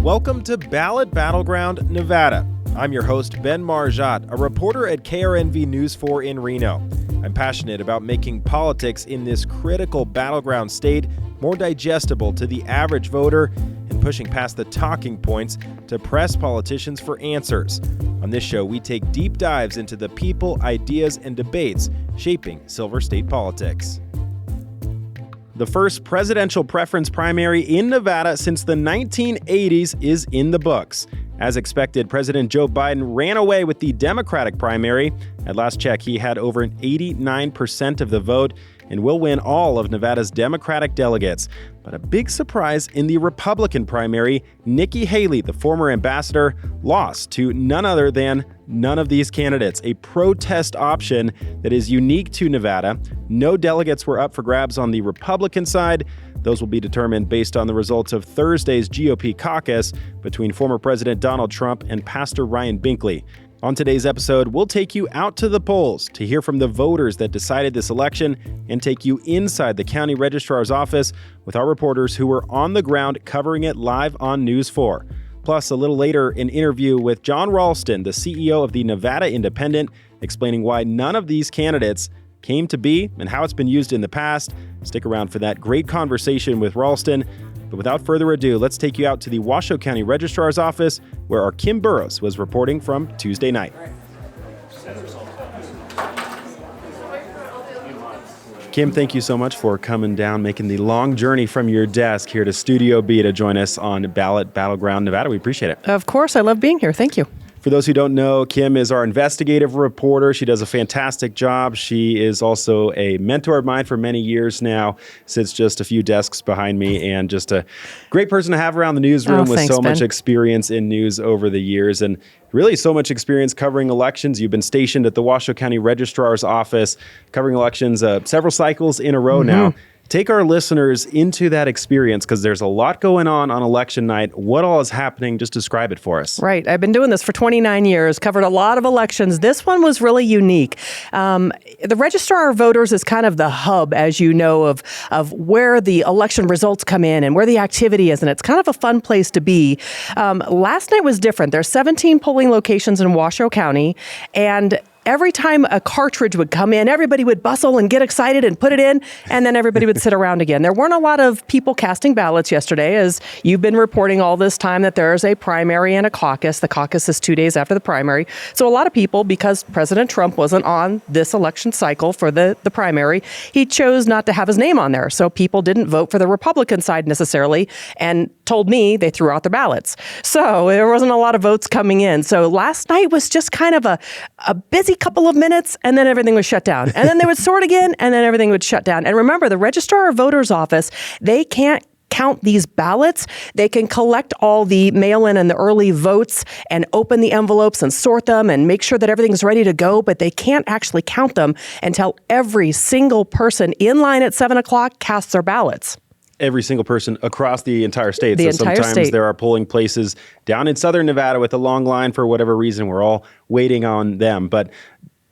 Welcome to Ballot Battleground, Nevada. I'm your host, Ben Marjat, a reporter at KRNV News 4 in Reno. I'm passionate about making politics in this critical battleground state more digestible to the average voter and pushing past the talking points to press politicians for answers. On this show, we take deep dives into the people, ideas, and debates shaping Silver State politics. The first presidential preference primary in Nevada since the 1980s is in the books. As expected, President Joe Biden ran away with the Democratic primary. At last check, he had over an 89% of the vote and will win all of Nevada's Democratic delegates. But a big surprise in the Republican primary, Nikki Haley, the former ambassador, lost to none other than none of these candidates, a protest option that is unique to Nevada. No delegates were up for grabs on the Republican side. Those will be determined based on the results of Thursday's GOP caucus between former President Donald Trump and Pastor Ryan Binkley. On today's episode, we'll take you out to the polls to hear from the voters that decided this election and take you inside the county registrar's office with our reporters who were on the ground covering it live on News 4. Plus, a little later, an interview with Jon Ralston, the CEO of the Nevada Independent, explaining why none of these candidates came to be and how it's been used in the past. Stick around for that great conversation with Ralston. But without further ado, let's take you out to the Washoe County Registrar's office, where our Kim Burrows was reporting from Tuesday night. Kim, thank you so much for coming down, making the long journey from your desk here to Studio B to join us on Ballot Battleground Nevada. We appreciate it. Of course. I love being here. Thank you. For those who don't know, Kim is our investigative reporter. She does a fantastic job. She is also a mentor of mine for many years now, sits just a few desks behind me, and just a great person to have around the newsroom with so much experience in news over the years, and really so much experience covering elections. You've been stationed at the Washoe County Registrar's office, covering elections several cycles in a row now. Take our listeners into that experience, because there's a lot going on election night. What all is happening? Just describe it for us. Right. I've been doing this for 29 years, covered a lot of elections. This one was really unique. The Registrar of Voters is kind of the hub, as you know, of where the election results come in and where the activity is. And it's kind of a fun place to be. Last night was different. There's 17 polling locations in Washoe County, and every time a cartridge would come in, everybody would bustle and get excited and put it in, and then everybody would sit around again. There weren't a lot of people casting ballots yesterday, as you've been reporting all this time that there's a primary and a caucus. The caucus is 2 days after the primary. So a lot of people, because President Trump wasn't on this election cycle for the primary, he chose not to have his name on there. So people didn't vote for the Republican side necessarily, and told me they threw out their ballots. So there wasn't a lot of votes coming in. So last night was just kind of a busy couple of minutes, and then everything was shut down. And then they would sort again, and then everything would shut down. And remember, the Registrar of Voters office, they can't count these ballots. They can collect all the mail-in and the early votes and open the envelopes and sort them and make sure that everything's ready to go, but they can't actually count them until every single person in line at 7 o'clock casts their ballots. Every single person across the entire state. So sometimes there are polling places down in southern Nevada with a long line for whatever reason. We're all waiting on them. But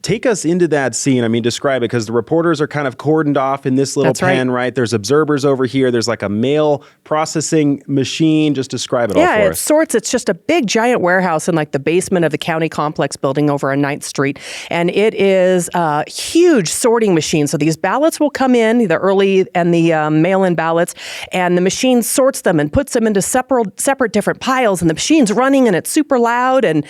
take us into that scene. I mean, describe it, because the reporters are kind of cordoned off in this little pen, right? There's observers over here. There's like a mail processing machine. Just describe it all for us. Yeah, it's just a big giant warehouse in like the basement of the county complex building over on 9th Street. And it is a huge sorting machine. So these ballots will come in, the early and the mail-in ballots, and the machine sorts them and puts them into separate different piles. And the machine's running, and it's super loud, and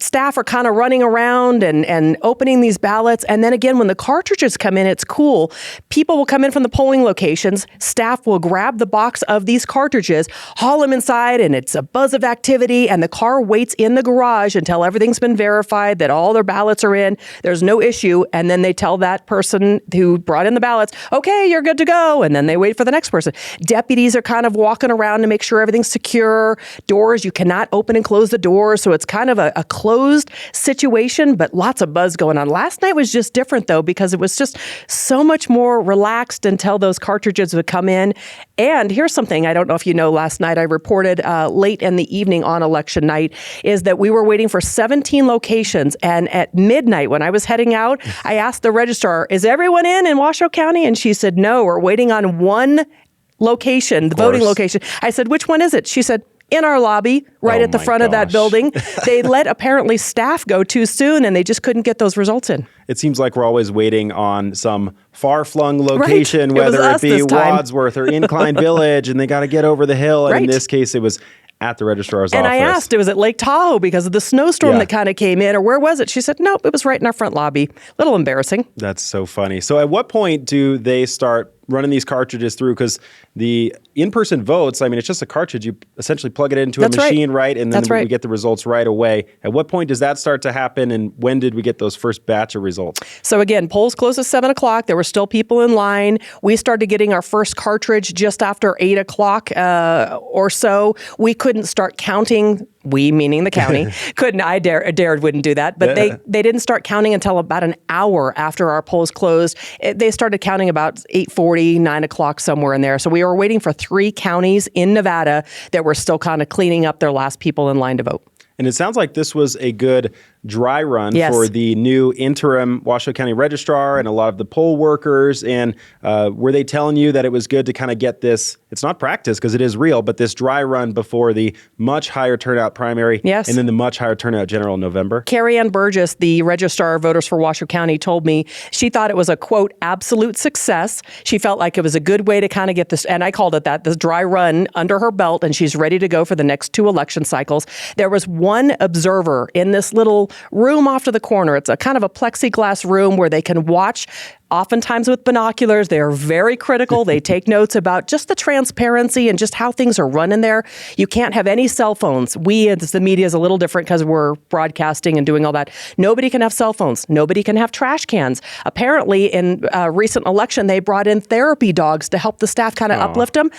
staff are kind of running around and opening these ballots. And then again, when the cartridges come in, it's cool. People will come in from the polling locations. Staff will grab the box of these cartridges, haul them inside, and it's a buzz of activity. And the car waits in the garage until everything's been verified, that all their ballots are in. There's no issue. And then they tell that person who brought in the ballots, okay, you're good to go. And then they wait for the next person. Deputies are kind of walking around to make sure everything's secure. Doors, you cannot open and close the doors. So it's kind of a closed situation, but lots of buzz going on. Last night was just different, though, because it was just so much more relaxed until those cartridges would come in. And here's something I don't know if you know, last night I reported late in the evening on election night, is that we were waiting for 17 locations. And at midnight, when I was heading out, I asked the registrar, is everyone in Washoe County? And she said, no, we're waiting on one location, the voting location. I said, which one is it? She said, in our lobby, right Oh at the my front of that gosh. building. They let apparently staff go too soon, and they just couldn't get those results in. It seems like we're always waiting on some far-flung location, Right. It was whether it us be this time. Wadsworth or Incline Village, and they got to get over the hill. And in Right. this case, it was at the registrar's And office. I asked, it was at Lake Tahoe because of the snowstorm Yeah. that kind of came in, or where was it? She said, nope, it was right in our front lobby. A little embarrassing. That's so funny. So at what point do they start running these cartridges through? Because the in-person votes, I mean, it's just a cartridge. You essentially plug it into That's a machine, right. And then That's we right. get the results right away. At what point does that start to happen? And when did we get those first batch of results? So again, polls closed at 7 o'clock. There were still people in line. We started getting our first cartridge just after 8 o'clock or so. We couldn't start counting. We, meaning the county, couldn't. I dared wouldn't do that. But they didn't start counting until about an hour after our polls closed. They started counting about 8:40, 9 o'clock, somewhere in there. So we were waiting for 3 counties in Nevada that were still kind of cleaning up their last people in line to vote. And it sounds like this was a good dry run Yes. for the new interim Washoe County registrar and a lot of the poll workers. And were they telling you that it was good to kind of get this, it's not practice because it is real, but this dry run before the much higher turnout primary Yes. and then the much higher turnout general in November? Carrie Ann Burgess, the registrar of voters for Washoe County, told me she thought it was a, quote, absolute success. She felt like it was a good way to kind of get this, and I called it that, this dry run under her belt, and she's ready to go for the next 2 election cycles. There was one observer in this little room off to the corner. It's a kind of a plexiglass room where they can watch, oftentimes with binoculars. They are very critical. They take notes about just the transparency and just how things are run in there. You can't have any cell phones. We, as the media, is a little different because we're broadcasting and doing all that. Nobody can have cell phones. Nobody can have trash cans. Apparently, in a recent election, they brought in therapy dogs to help the staff kind of uplift them.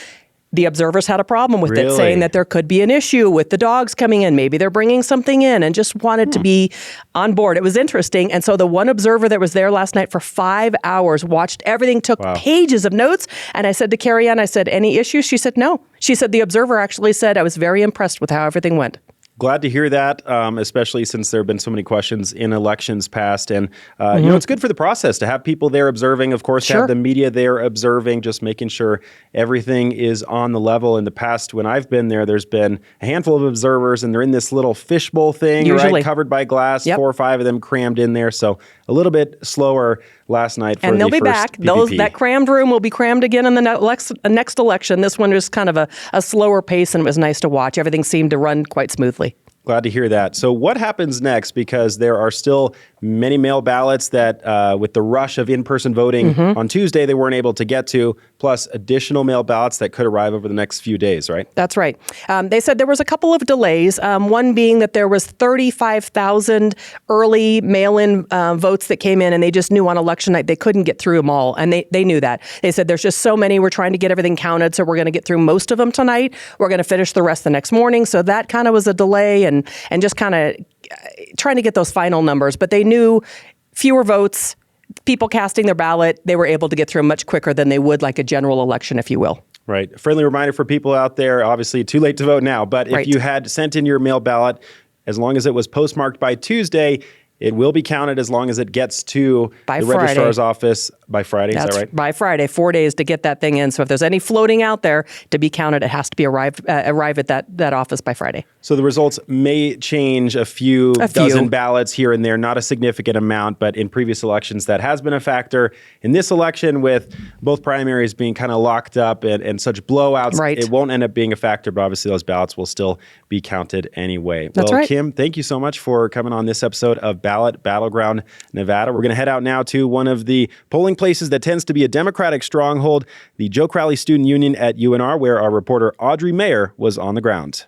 The observers had a problem with it, saying that there could be an issue with the dogs coming in. Maybe they're bringing something in, and just wanted to be on board. It was interesting. And so the one observer that was there last night for 5 hours watched everything, took pages of notes. And I said to Carrie Ann, I said, any issues? She said, no. She said the observer actually said, I was very impressed with how everything went. Glad to hear that, especially since there have been so many questions in elections past. And, you know, it's good for the process to have people there observing, of course, to have the media there observing, just making sure everything is on the level. In the past, when I've been there, there's been a handful of observers, and they're in this little fishbowl thing, right, covered by glass, 4 or 5 of them crammed in there. So a little bit slower last night for and they'll the be first back. PPP. That crammed room will be crammed again in the next election. This one was kind of a slower pace, and it was nice to watch. Everything seemed to run quite smoothly. Glad to hear that. So what happens next? Because there are still many mail ballots that with the rush of in-person voting on Tuesday, they weren't able to get to, plus additional mail ballots that could arrive over the next few days, right? That's right. They said there was a couple of delays, one being that there was 35,000 early mail-in votes that came in, and they just knew on election night they couldn't get through them all, and they knew that. They said there's just so many, we're trying to get everything counted, so we're going to get through most of them tonight. We're going to finish the rest the next morning, so that kind of was a delay, and just kind of trying to get those final numbers. But they knew fewer votes, people casting their ballot, they were able to get through much quicker than they would like a general election, if you will. Right. A friendly reminder for people out there, obviously too late to vote now, but if you had sent in your mail ballot, as long as it was postmarked by Tuesday, it will be counted as long as it gets to the registrar's office by Friday. Is that right? By Friday, 4 days to get that thing in. So if there's any floating out there to be counted, it has to be arrive at that office by Friday. So the results may change a few dozen ballots here and there, not a significant amount, but in previous elections that has been a factor. In this election, with both primaries being kind of locked up and such blowouts, it won't end up being a factor, but obviously those ballots will still be counted anyway. That's well, right. Kim, thank you so much for coming on this episode of Ballot Battleground Nevada. We're going to head out now to one of the polling places that tends to be a Democratic stronghold, the Joe Crowley Student Union at UNR, where our reporter Audrey Mayer was on the ground.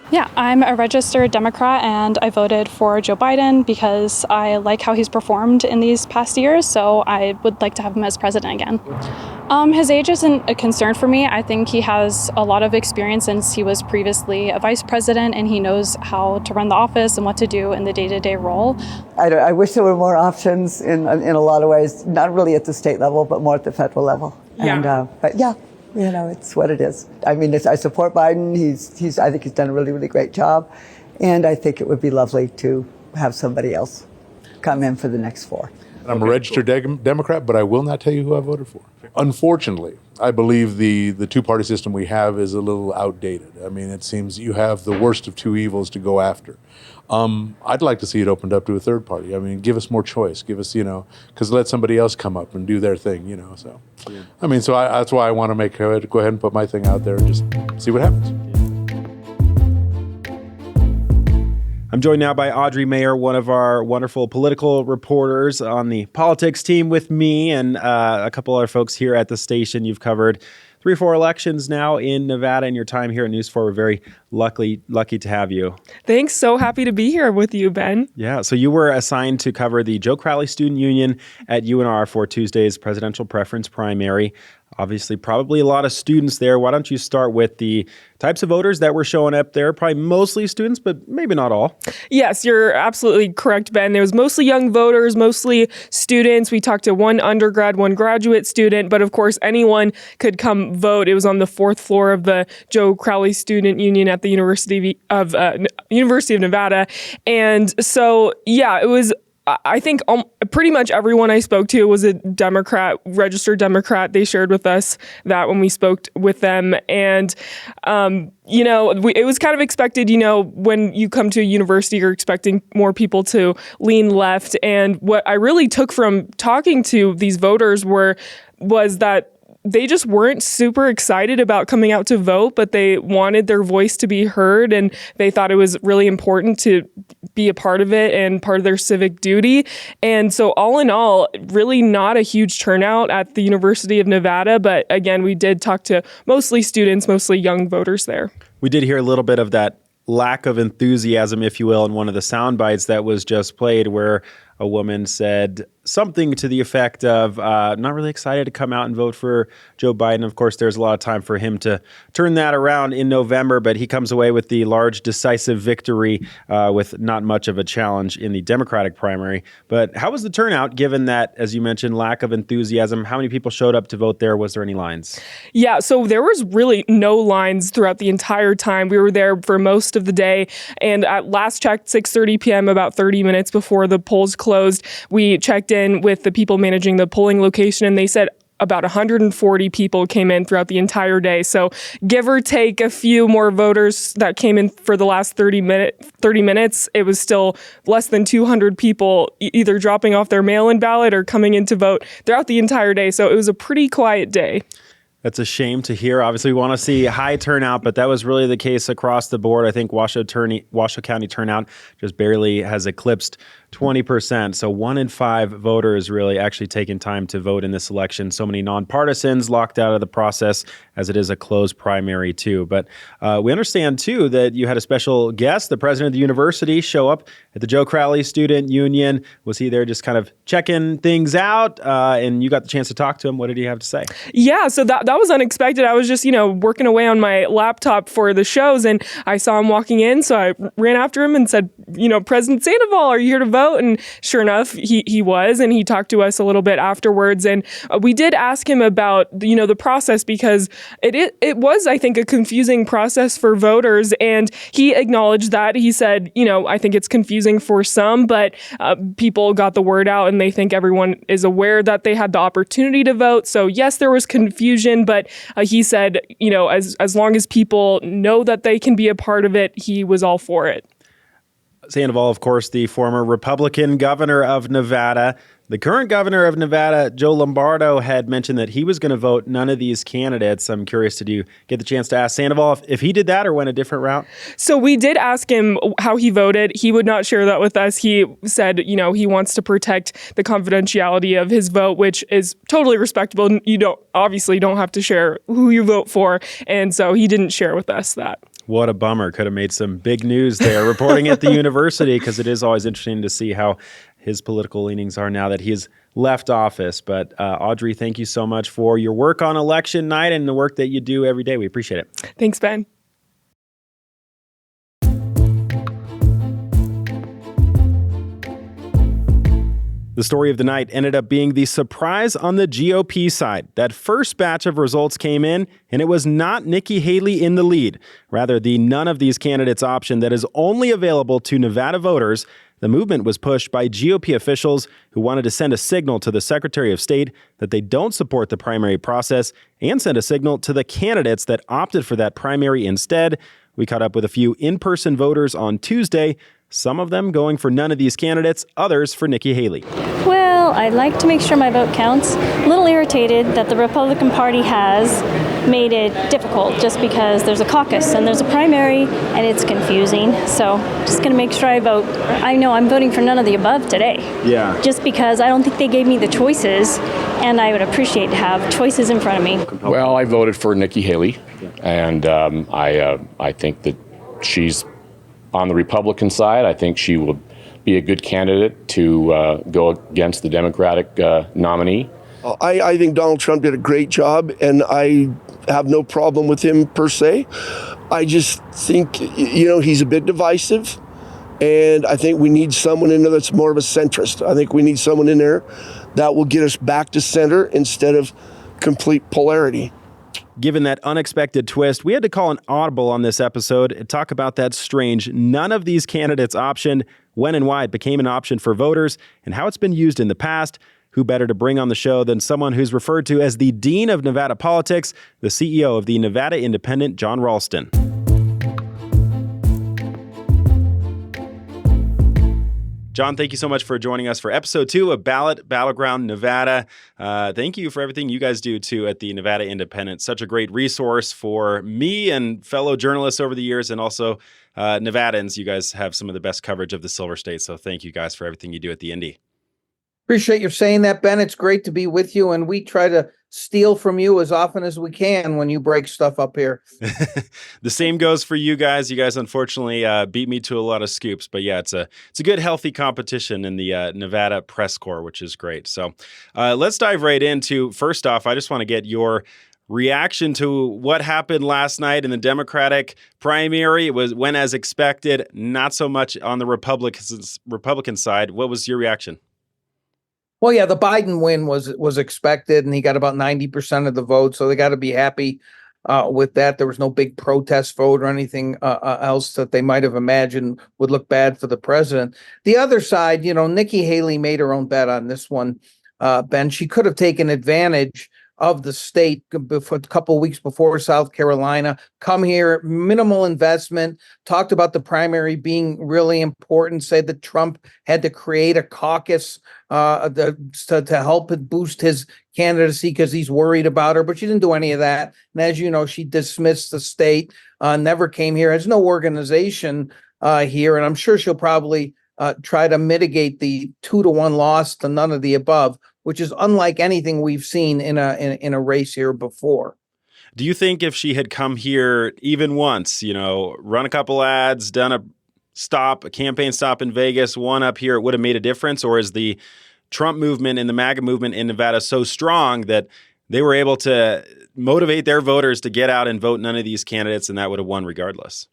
Yeah, I'm a registered Democrat, and I voted for Joe Biden because I like how he's performed in these past years, so I would like to have him as president again. His age isn't a concern for me. I think he has a lot of experience since he was previously a vice president, and he knows how to run the office and what to do in the day-to-day role. I wish there were more options in a lot of ways, not really at the state level, but more at the federal level. But yeah. You know, it's what it is. I mean, I support Biden. I think he's done a really, really great job. And I think it would be lovely to have somebody else. come in for the next 4. I'm a registered Democrat, but I will not tell you who I voted for. Unfortunately, I believe the two-party system we have is a little outdated. I mean, it seems you have the worst of two evils to go after. I'd like to see it opened up to a third party. I mean, give us more choice. Give us, because let somebody else come up and do their thing, So, yeah. I mean, that's why I want to go ahead and put my thing out there and just see what happens. I'm joined now by Audrey Mayer, one of our wonderful political reporters on the politics team with me and a couple other folks here at the station. You've covered 3 or 4 elections now in Nevada in your time here at News 4. We're very lucky to have you. Thanks. So happy to be here with you, Ben. Yeah. So you were assigned to cover the Joe Crowley Student Union at UNR for Tuesday's presidential preference primary. Obviously, probably a lot of students there. Why don't you start with the types of voters that were showing up there? Probably mostly students, but maybe not all. Yes, you're absolutely correct, Ben. It was mostly young voters, mostly students. We talked to one undergrad, one graduate student, but of course, anyone could come vote. It was on the 4th floor of the Joe Crowley Student Union at the University of Nevada. And so, yeah, it was I think pretty much everyone I spoke to was a Democrat, registered Democrat. They shared with us that when we spoke with them. And, it was kind of expected, when you come to a university, you're expecting more people to lean left. And what I really took from talking to these voters was that they just weren't super excited about coming out to vote, but they wanted their voice to be heard, and they thought it was really important to be a part of it and part of their civic duty. And so all in all, really not a huge turnout at the University of Nevada, but again, we did talk to mostly students, mostly young voters there. We did hear a little bit of that lack of enthusiasm, if you will, in one of the sound bites that was just played, where a woman said something to the effect of not really excited to come out and vote for Joe Biden. Of course, there's a lot of time for him to turn that around in November, but he comes away with the large decisive victory with not much of a challenge in the Democratic primary. But how was the turnout, given that, as you mentioned, lack of enthusiasm? How many people showed up to vote there? Was there any lines? Yeah, so there was really no lines throughout the entire time. We were there for most of the day, and at last check, 6:30 p.m., about 30 minutes before the polls closed, we checked in with the people managing the polling location, and they said about 140 people came in throughout the entire day. So give or take a few more voters that came in for the last 30 minutes, it was still less than 200 people either dropping off their mail-in ballot or coming in to vote throughout the entire day. So it was a pretty quiet day. That's a shame to hear. Obviously, we want to see high turnout, but that was really the case across the board. I think Washoe County turnout just barely has eclipsed 20%. So 1 in 5 voters really actually taking time to vote in this election. So many nonpartisans locked out of the process, as it is a closed primary too. But we understand too that you had a special guest, the president of the university, show up at the Joe Crowley Student Union. Was he there just kind of checking things out? And you got the chance to talk to him. What did he have to say? Yeah, so that was unexpected. I was just, working away on my laptop for the shows, and I saw him walking in. So I ran after him and said, President Sandoval, are you here to vote? And sure enough, he was, and he talked to us a little bit afterwards. And we did ask him about, the process, because it was, I think, a confusing process for voters. And he acknowledged that. He said, I think it's confusing for some, but people got the word out, and they think everyone is aware that they had the opportunity to vote. So yes, there was confusion, but he said, as long as people know that they can be a part of it, he was all for it. Sandoval, of course, the former Republican governor of Nevada. The current governor of Nevada, Joe Lombardo, had mentioned that he was going to vote none of these candidates. I'm curious, did you get the chance to ask Sandoval if he did that or went a different route? So we did ask him how he voted. He would not share that with us. He said, he wants to protect the confidentiality of his vote, which is totally respectable. You obviously don't have to share who you vote for. And so he didn't share with us that. What a bummer. Could have made some big news there reporting at the university, because it is always interesting to see how his political leanings are now that he has left office. But Audrey, thank you so much for your work on election night and the work that you do every day. We appreciate it. Thanks, Ben. The story of the night ended up being the surprise on the GOP side. That first batch of results came in, and it was not Nikki Haley in the lead. Rather, the none of these candidates option that is only available to Nevada voters. The movement was pushed by GOP officials who wanted to send a signal to the Secretary of State that they don't support the primary process and send a signal to the candidates that opted for that primary instead. We caught up with a few in-person voters on Tuesday, some of them going for none of these candidates, others for Nikki Haley. Well, I'd like to make sure my vote counts. A little irritated that the Republican Party has made it difficult just because there's a caucus and there's a primary and it's confusing. So just going to make sure I vote. I know I'm voting for none of the above today. Yeah. Just because I don't think they gave me the choices, and I would appreciate to have choices in front of me. Well, I voted for Nikki Haley, and I think that she's on the Republican side. I think she will be a good candidate to go against the Democratic nominee. I think Donald Trump did a great job, and I have no problem with him per se. I just think, he's a bit divisive, and I think we need someone in there that's more of a centrist. I think we need someone in there that will get us back to center instead of complete polarity. Given that unexpected twist, we had to call an audible on this episode and talk about that strange none of these candidates option, when and why it became an option for voters, and how it's been used in the past. Who better to bring on the show than someone who's referred to as the Dean of Nevada Politics, the CEO of the Nevada Independent, Jon Ralston. Jon, thank you so much for joining us for episode 2 of Battleground Nevada. Thank you for everything you guys do, too, at the Nevada Independent. Such a great resource for me and fellow journalists over the years, and also Nevadans. You guys have some of the best coverage of the Silver State, so thank you guys for everything you do at the Indy. Appreciate you saying that, Ben. It's great to be with you, and we try to steal from you as often as we can when you break stuff up here. The same goes for you guys. You guys unfortunately beat me to a lot of scoops, but yeah, it's a good, healthy competition in the Nevada press corps, which is great. So let's dive right into, first off, I just want to get your reaction to what happened last night in the Democratic primary. It went as expected, not so much on the Republican side. What was your reaction? Well, yeah, the Biden win was expected, and he got about 90% of the vote, so they got to be happy with that. There was no big protest vote or anything else that they might have imagined would look bad for the president. The other side, Nikki Haley made her own bet on this one, Ben. She could have taken advantage of the state a couple of weeks before South Carolina, come here, minimal investment, talked about the primary being really important, said that Trump had to create a caucus to help boost his candidacy because he's worried about her, but she didn't do any of that. And as you know, she dismissed the state, never came here, has no organization here, and I'm sure she'll probably try to mitigate the 2-1 loss to none of the above, which is unlike anything we've seen in a race here before. Do you think if she had come here even once, run a couple ads, done a campaign stop in Vegas, one up here, it would have made a difference? Or is the Trump movement and the MAGA movement in Nevada so strong that they were able to motivate their voters to get out and vote none of these candidates, and that would have won regardless?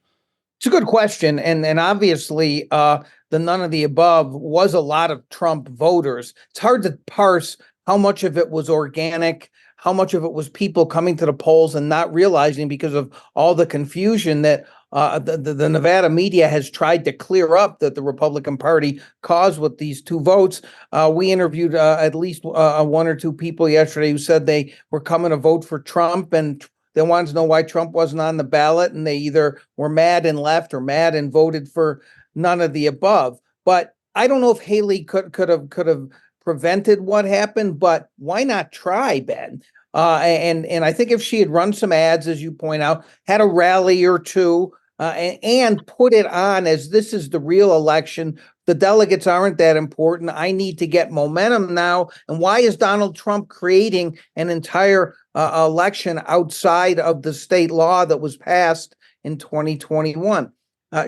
It's a good question. And obviously, the none of the above was a lot of Trump voters. It's hard to parse how much of it was organic, how much of it was people coming to the polls and not realizing because of all the confusion that the Nevada media has tried to clear up that the Republican Party caused with these 2 votes. We interviewed at least 1 or 2 people yesterday who said they were coming to vote for Trump, and they wanted to know why Trump wasn't on the ballot, and they either were mad and left or mad and voted for none of the above. But I don't know if Haley could have prevented what happened, but why not try, Ben? And I think if she had run some ads, as you point out, had a rally or two, and put it on as this is the real election, the delegates aren't that important. I need to get momentum now. And why is Donald Trump creating an entire election outside of the state law that was passed in 2021?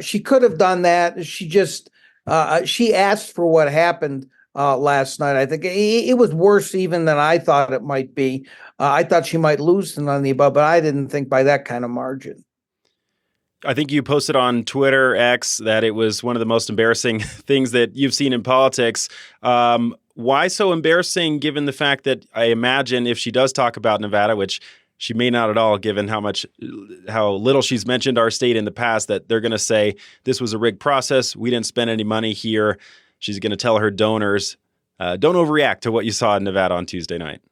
She could have done that. She just she asked for what happened last night. I think it was worse even than I thought it might be. I thought she might lose to none of the above, but I didn't think by that kind of margin. I think you posted on Twitter X that it was one of the most embarrassing things that you've seen in politics. Why so embarrassing, given the fact that I imagine if she does talk about Nevada, which she may not at all, given how little she's mentioned our state in the past, that they're going to say this was a rigged process. We didn't spend any money here. She's going to tell her donors, don't overreact to what you saw in Nevada on Tuesday night.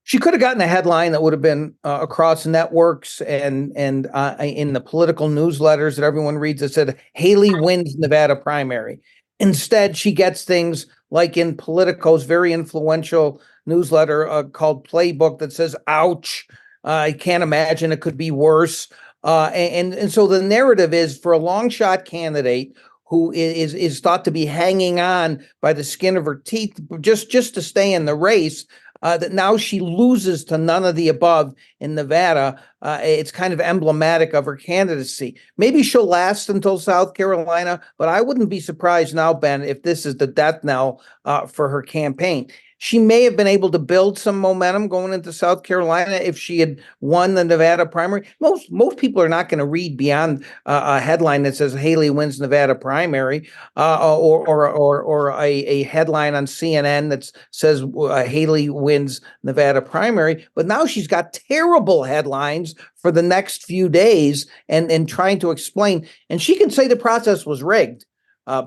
She could have gotten a headline that would have been across networks and in the political newsletters that everyone reads that said Haley wins Nevada primary. Instead, she gets things like in Politico's very influential newsletter called Playbook that says, ouch, I can't imagine it could be worse. And so the narrative is for a long shot candidate who is thought to be hanging on by the skin of her teeth just to stay in the race, that now she loses to none of the above in Nevada. It's kind of emblematic of her candidacy. Maybe she'll last until South Carolina, but I wouldn't be surprised now, Ben, if this is the death knell for her campaign. She may have been able to build some momentum going into South Carolina if she had won the Nevada primary. Most people are not going to read beyond a headline that says Haley wins Nevada primary, or a headline on CNN that says Haley wins Nevada primary. But now she's got terrible headlines for the next few days and trying to explain. And she can say the process was rigged,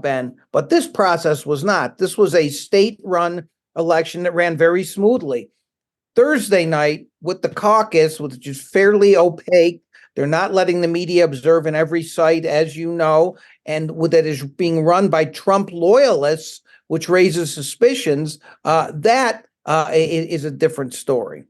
Ben, but this process was not. This was a state-run election that ran very smoothly. Thursday night with the caucus, which is fairly opaque, they're not letting the media observe in every site, as you know, and with that is being run by Trump loyalists, which raises suspicions. That is a different story.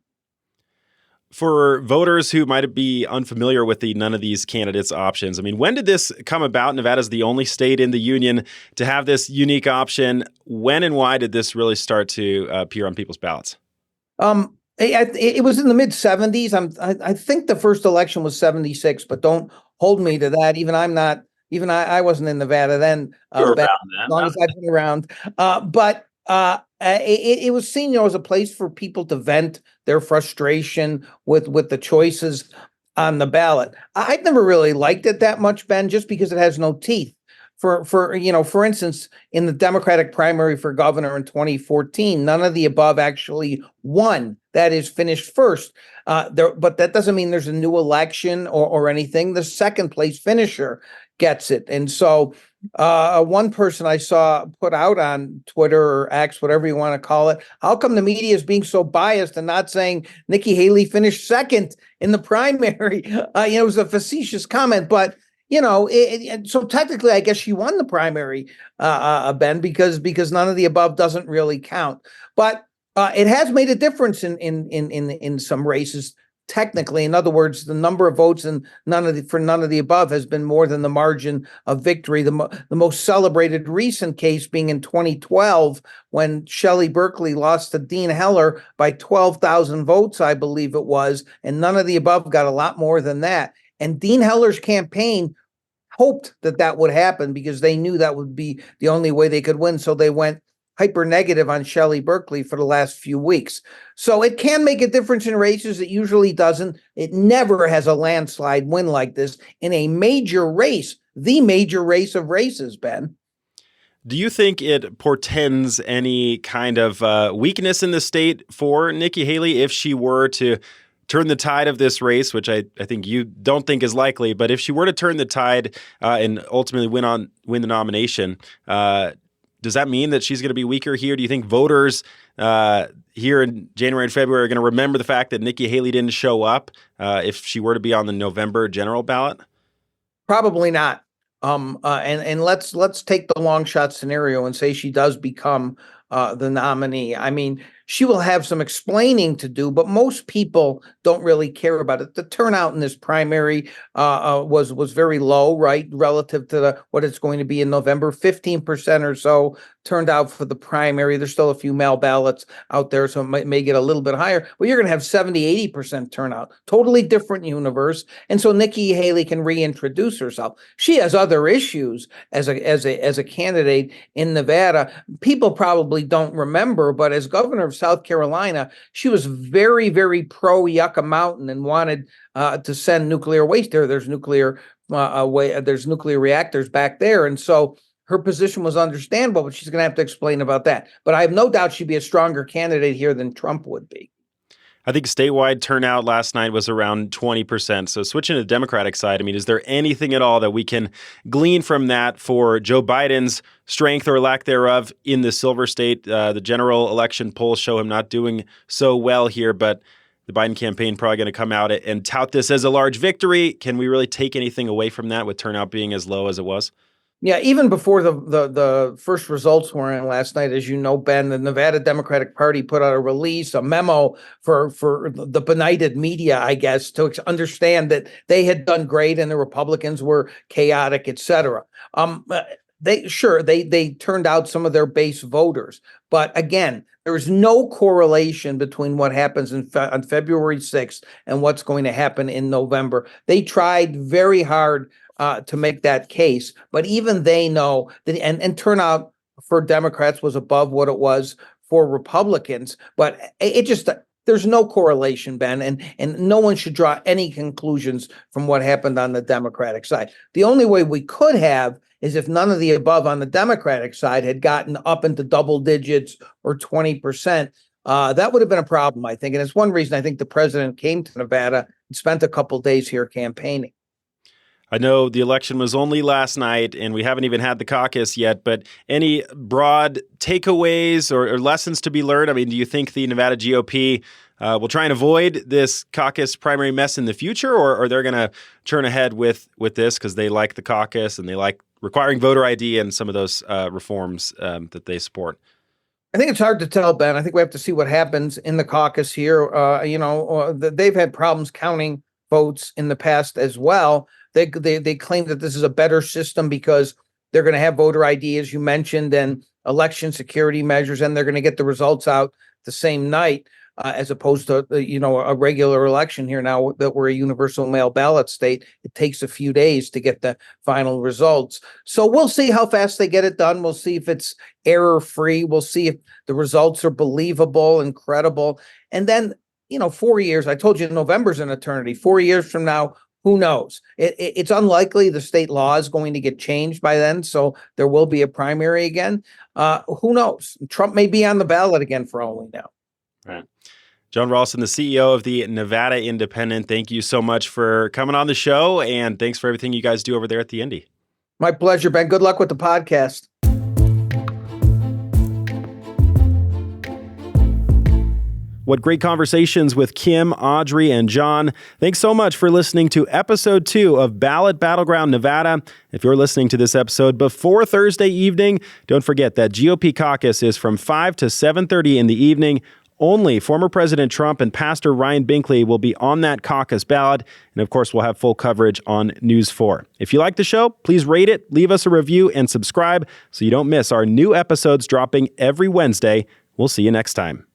For voters who might be unfamiliar with none of these candidates' options, I mean, when did this come about? Nevada's the only state in the union to have this unique option. When and why did this really start to appear on people's ballots? It was in the mid 70s. I think the first election was 76, but don't hold me to that. I wasn't in Nevada then. As long as I've been around. It was seen, as a place for people to vent their frustration with the choices on the ballot. I've never really liked it that much, Ben, just because it has no teeth. For instance, in the Democratic primary for governor in 2014, none of the above actually won. That is, finished first. But that doesn't mean there's a new election or anything. The second place finisher gets it. And so one person I saw put out on Twitter or X, whatever you want to call it, how come the media is being so biased and not saying Nikki Haley finished second in the primary? It was a facetious comment, but so technically, I guess she won the primary, Ben, because none of the above doesn't really count. But it has made a difference in some races. Technically, in other words, the number of votes for none of the above has been more than the margin of victory. The most celebrated recent case being in 2012 when Shelley Berkeley lost to Dean Heller by 12,000 votes, I believe it was, and none of the above got a lot more than that. And Dean Heller's campaign hoped that would happen because they knew that would be the only way they could win. So they went hyper negative on Shelley Berkeley for the last few weeks. So it can make a difference in races. It usually doesn't. It never has a landslide win like this in a major race, the major race of races, Ben. Do you think it portends any kind of weakness in the state for Nikki Haley if she were to turn the tide of this race, which I think you don't think is likely, but if she were to turn the tide and ultimately win the nomination, does that mean that she's going to be weaker here? Do you think voters here in January and February are going to remember the fact that Nikki Haley didn't show up if she were to be on the November general ballot? Probably not. And let's take the long shot scenario and say she does become the nominee. I mean, she will have some explaining to do, but most people don't really care about it. The turnout in this primary was very low, right, relative to what it's going to be in November. 15% or so turned out for the primary. There's still a few mail ballots out there, so it may get a little bit higher, but you're going to have 70-80% turnout. Totally different universe. And so Nikki Haley can reintroduce herself. She has other issues as a candidate in Nevada. People probably don't remember, but as governor of South Carolina, she was very, very pro Yucca Mountain and wanted to send nuclear waste there. There's nuclear reactors back there, and so her position was understandable, but she's going to have to explain about that. But I have no doubt she'd be a stronger candidate here than Trump would be. I think statewide turnout last night was around 20%. So switching to the Democratic side, I mean, is there anything at all that we can glean from that for Joe Biden's strength or lack thereof in the Silver State? The general election polls show him not doing so well here, but the Biden campaign probably going to come out and tout this as a large victory. Can we really take anything away from that with turnout being as low as it was? Yeah, even before the first results were in last night, as you know, Ben, the Nevada Democratic Party put out a release, a memo for the benighted media, I guess, to understand that they had done great and the Republicans were chaotic, et cetera. They turned out some of their base voters, but again, there is no correlation between what happens on February 6th and what's going to happen in November. They tried very hard to make that case, but even they know that, and turnout for Democrats was above what it was for Republicans, but it just, there's no correlation, Ben, and no one should draw any conclusions from what happened on the Democratic side. The only way we could have is if none of the above on the Democratic side had gotten up into double digits or 20%. That would have been a problem, I think. And it's one reason I think the president came to Nevada and spent a couple days here campaigning. I know the election was only last night and we haven't even had the caucus yet, but any broad takeaways or lessons to be learned? I mean, do you think the Nevada GOP will try and avoid this caucus primary mess in the future, or they're going to turn ahead with this because they like the caucus and they like requiring voter ID and some of those reforms that they support? I think it's hard to tell, Ben. I think we have to see what happens in the caucus here. They've had problems counting votes in the past as well. They claim that this is a better system because they're going to have voter ID, as you mentioned, and election security measures, and they're going to get the results out the same night, as opposed to a regular election here. Now that we're a universal mail ballot state, it takes a few days to get the final results. So we'll see how fast they get it done. We'll see if it's error-free. We'll see if the results are believable and credible. And then, 4 years, I told you November's an eternity. 4 years from now, who knows? It's unlikely the state law is going to get changed by then, so there will be a primary again. Who knows? Trump may be on the ballot again for all we know. Right. Jon Ralston, the CEO of the Nevada Independent, thank you so much for coming on the show, and thanks for everything you guys do over there at the Indy. My pleasure, Ben. Good luck with the podcast. What great conversations with Kim, Audrey, and Jon. Thanks so much for listening to episode 2 of Ballot Battleground Nevada. If you're listening to this episode before Thursday evening, don't forget that GOP caucus is from 5 to 7:30 in the evening. Only former President Trump and Pastor Ryan Binkley will be on that caucus ballot. And of course, we'll have full coverage on News 4. If you like the show, please rate it, leave us a review, and subscribe so you don't miss our new episodes dropping every Wednesday. We'll see you next time.